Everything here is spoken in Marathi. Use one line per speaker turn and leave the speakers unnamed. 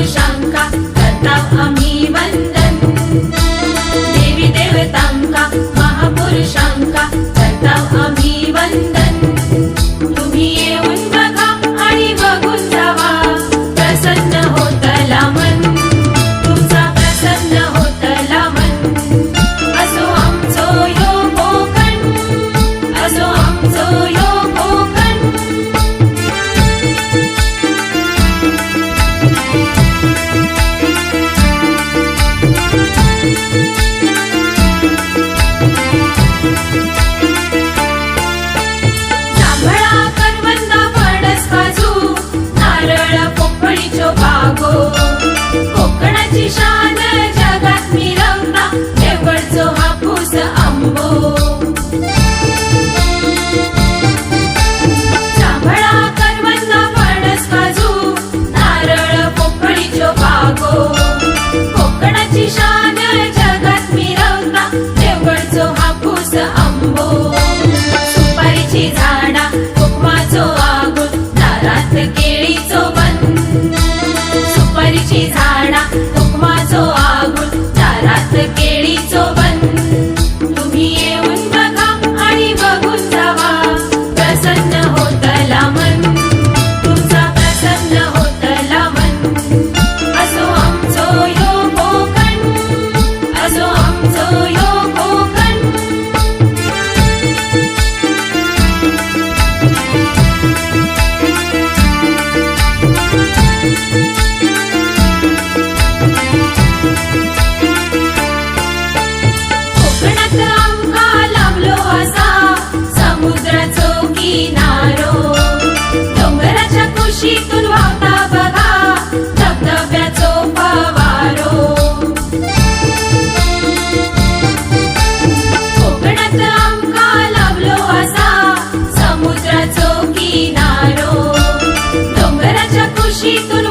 महापुरुषांका करताव आम्ही वंदन। देवी देवतांका महापुरुषांका करताव आम्ही वंदन। तुम्ही येऊन बघा आणि बघून जावा, प्रसन्न होतला मन, तुमचा प्रसन्न होतला मन। असो आमचो यो कोकण, असो आमचो यो कोकण। जांभळा करवंदा फणस काजू नारळ पोपळीचो बागो, कोकणाची शान जगात मिरवता देवगडचो हापूस आंबो। जांभळा करवंदा फणस काजू नारळ पोपळीचो बागो, कोकणाची शान जगात मिरवता देवगडचो हापूस आंबो। सुपारीची झाडा कोकमाचो आगोल दारात केळीचो बन, सुपारीची झाडा कोकमाचो आगोल दारात केळीचो बन। तुम्ही येऊन बघा आणि बघून जावा, प्रसन्न होतला मन, तुमचा प्रसन्न होतला मन। असो आमचो यो कोकण, असो आमचो यो कोकण। कोकणात आमका लाभलो असा समुद्राचो किनारो, डोंगराच्या कुशीतून वाहता बघा धबधब्याचो फवारो। कोकणात आमका लाभलो असा समुद्राचो किनारो, डोंगराच्या कुशीतून